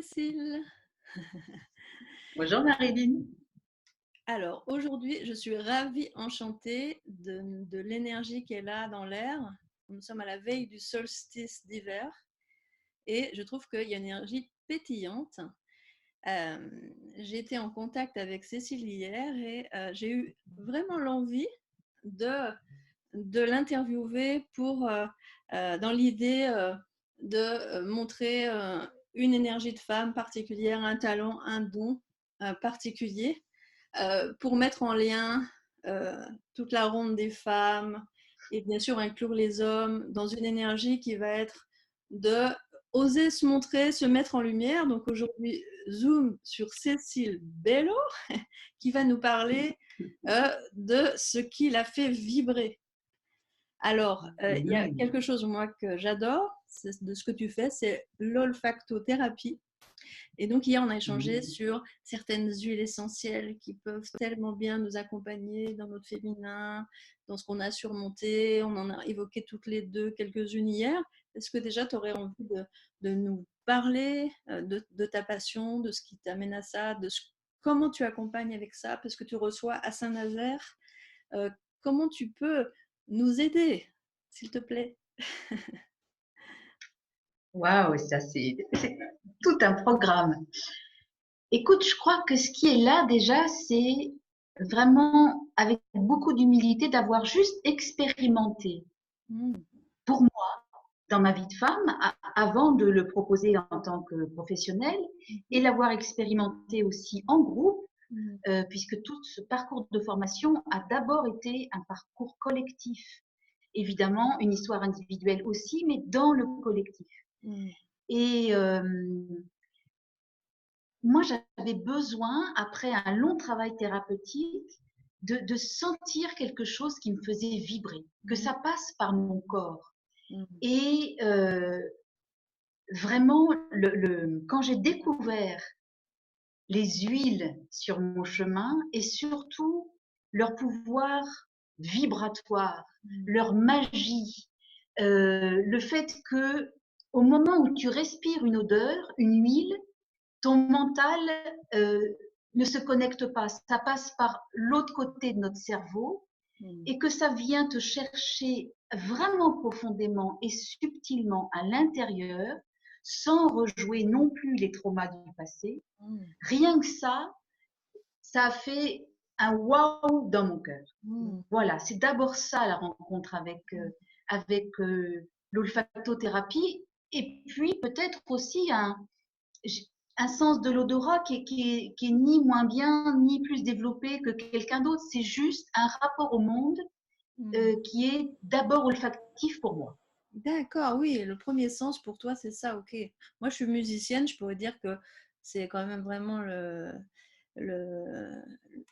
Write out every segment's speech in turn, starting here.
Cécile. Bonjour Marilyn. Alors aujourd'hui, je suis ravie, enchantée de l'énergie qui est là dans l'air. Nous sommes à la veille du solstice d'hiver et je trouve qu'il y a une énergie pétillante. J'ai été en contact avec Cécile hier et j'ai eu vraiment l'envie de, de l'interviewer pour, dans l'idée de montrer une énergie de femme particulière, un talent, un don particulier pour mettre en lien euh, toute la ronde des femmes et bien sûr inclure les hommes dans une énergie qui va être de oser se montrer, se mettre en lumière. Donc aujourd'hui, zoom sur Cécile Bello qui va nous parler de ce qui l'a fait vibrer. Alors, il y a quelque chose, moi, que j'adore de ce que tu fais, c'est l'olfactothérapie. Et donc, hier, on a échangé sur certaines huiles essentielles qui peuvent tellement bien nous accompagner dans notre féminin, dans ce qu'on a surmonté. On en a évoqué toutes les deux quelques-unes hier. Est-ce que déjà, tu aurais envie de nous parler de ta passion, de ce qui t'amène à ça, comment tu accompagnes avec ça, parce que tu reçois à Saint-Nazaire. Euh, Comment tu peux nous aider, s'il te plaît? Waouh, ça c'est tout un programme. Écoute, je crois que ce qui est là déjà, c'est vraiment avec beaucoup d'humilité d'avoir juste expérimenté Mm. pour moi dans ma vie de femme avant de le proposer en tant que professionnelle et l'avoir expérimenté aussi en groupe, Mm. puisque tout ce parcours de formation a d'abord été un parcours collectif. Évidemment, une histoire individuelle aussi, mais dans le collectif. Mm. Et moi, j'avais besoin, après un long travail thérapeutique, de sentir quelque chose qui me faisait vibrer, que ça passe par mon corps. Mm. Et vraiment, quand j'ai découvert les huiles sur mon chemin et surtout leur pouvoir vibratoire, Mm. leur magie, le fait que au moment où tu respires une odeur, une huile, ton mental euh, ne se connecte pas, ça passe par l'autre côté de notre cerveau Mm. et que ça vient te chercher vraiment profondément et subtilement à l'intérieur sans rejouer non plus les traumas du passé. Mm. Rien que ça a fait un waouh dans mon cœur. Mm. Voilà, c'est d'abord ça la rencontre avec l'olfactothérapie et puis peut-être aussi un sens de l'odorat qui est ni moins bien ni plus développé que quelqu'un d'autre. C'est juste un rapport au monde Mm. qui est d'abord olfactif pour moi. D'accord, oui, le premier sens pour toi, c'est ça, ok. Moi, je suis musicienne, je pourrais dire que c'est quand même vraiment le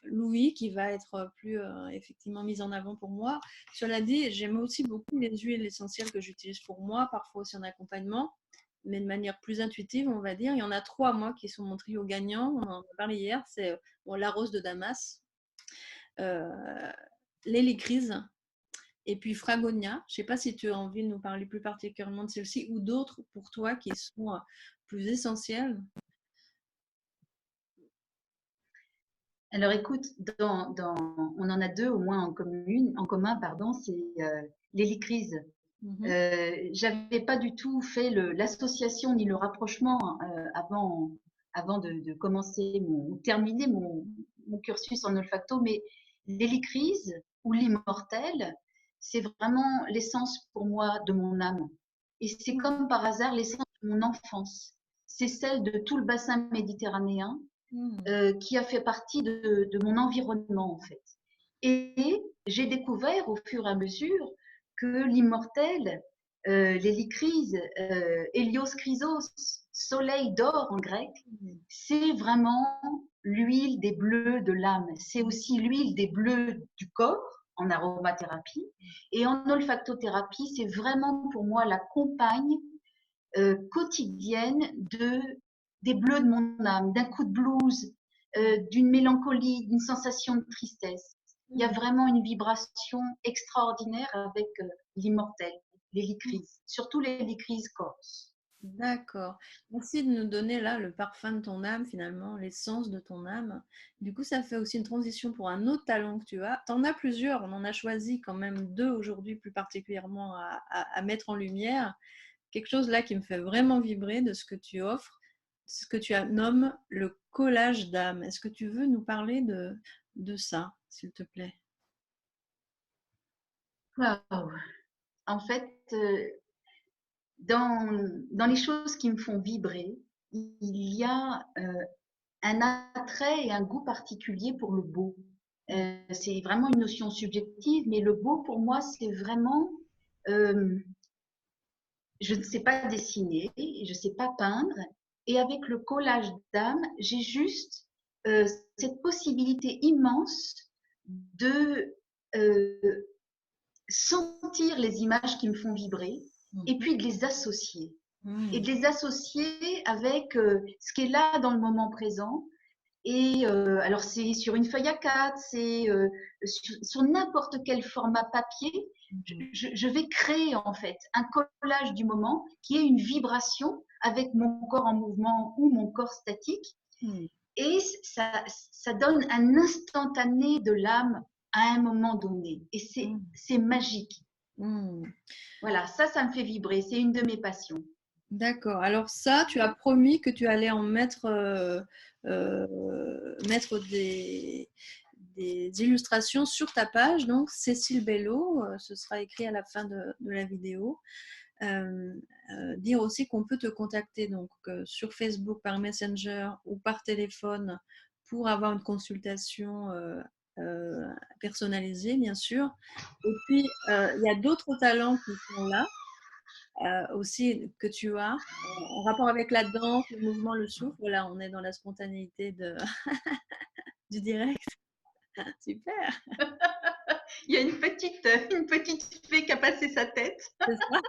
l'ouïe qui va être plus effectivement mise en avant pour moi. Cela dit, j'aime aussi beaucoup les huiles essentielles que j'utilise pour moi, parfois aussi en accompagnement, mais de manière plus intuitive, on va dire. Il y en a trois, moi, qui sont mon trio gagnant. On en a parlé hier, c'est bon, la rose de Damas, euh, l'hélicryse, et puis Fragonia, je ne sais pas si tu as envie de nous parler plus particulièrement de celle-ci ou d'autres pour toi qui sont plus essentielles. Alors écoute, on en a deux au moins en commun, pardon, c'est l'hélicryse. Mhm. J'avais pas du tout fait l'association ni le rapprochement avant de commencer terminer mon cursus en olfacto, mais l'hélicryse ou l'immortel, c'est vraiment l'essence pour moi de mon âme. Et c'est comme par hasard l'essence de mon enfance. C'est celle de tout le bassin méditerranéen Mhm. qui a fait partie de mon environnement en fait. Et j'ai découvert au fur et à mesure que l'immortel, l'hélicryse, Hélios Chrysos, soleil d'or en grec, Mhm. c'est vraiment l'huile des bleus de l'âme. C'est aussi l'huile des bleus du corps en aromathérapie. Et en olfactothérapie, c'est vraiment pour moi la compagne quotidienne des bleus de mon âme, d'un coup de blues, d'une mélancolie, d'une sensation de tristesse. Il y a Mhm. vraiment une vibration extraordinaire avec l'immortel, l'hélicryse, surtout l'hélicryse corse. D'accord. Merci de nous donner là le parfum de ton âme, finalement, l'essence de ton âme. Du coup, ça fait aussi une transition pour un autre talent que tu as. Tu en as plusieurs, on en a choisi quand même deux aujourd'hui plus particulièrement à mettre en lumière. Quelque chose là qui me fait vraiment vibrer de ce que tu offres, ce que tu nommes le collage d'âme. Est-ce que tu veux nous parler de ça, s'il te plaît? Waouh! En fait, dans les choses qui me font vibrer, il y a un attrait et un goût particulier pour le beau. C'est vraiment une notion subjective, mais le beau pour moi, c'est vraiment, euh, je ne sais pas dessiner, je ne sais pas peindre, et avec le collage d'âme, j'ai juste euh, cette possibilité immense de sentir les images qui me font vibrer et Mhm. puis de les associer. Et Mhm. de les associer avec ce qui est là dans le moment présent. Et alors c'est sur une feuille A4, c'est sur n'importe quel format papier. Mhm. Je vais créer en fait un collage du moment qui est une vibration avec mon corps en mouvement ou mon corps statique. Mhm. Et ça donne un instantané de l'âme à un moment donné. Et c'est magique. Mhm. Voilà, ça me fait vibrer. C'est une de mes passions. D'accord. Alors ça, tu as promis que tu allais en mettre, mettre des illustrations sur ta page. Donc, Cécile Bello, ce sera écrit à la fin de la vidéo. Euh, dire aussi qu'on peut te contacter donc sur Facebook par Messenger ou par téléphone pour avoir une consultation personnalisée, bien sûr. Et puis, il y a d'autres talents qui sont là aussi que tu as en rapport avec la danse, le mouvement, le souffle. Voilà, on est dans la spontanéité du direct. Super, Il y a une petite fée qui a passé sa tête. c'est ça.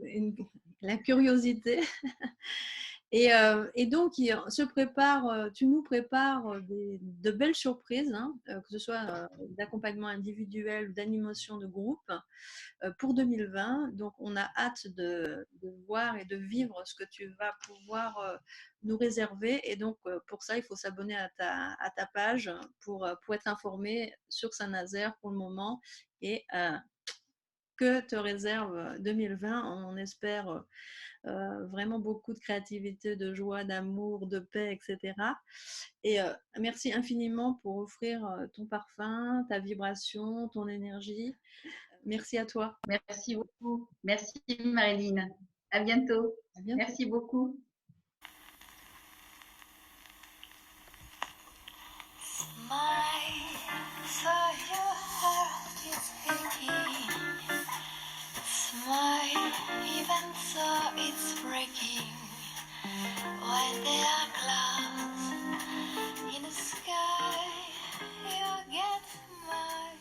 Une- la curiosité. Et donc, se prépare, tu nous prépares de belles surprises, hein, que ce soit d'accompagnement individuel ou d'animation de groupe pour 2020. Donc, on a hâte de voir et de vivre ce que tu vas pouvoir nous réserver. Et donc, pour ça, il faut s'abonner à ta page pour être informé sur Saint-Nazaire pour le moment. Et que te réserve 2020? On espère vraiment beaucoup de créativité, de joie, d'amour, de paix, etc. Et merci infiniment pour offrir ton parfum, ta vibration, ton énergie. Merci à toi. Merci beaucoup. Merci Marilyn. À bientôt. À bientôt. Merci beaucoup. Smile, so your heart is beating. Smile, even so it's breaking. When there are clouds in the sky, you get my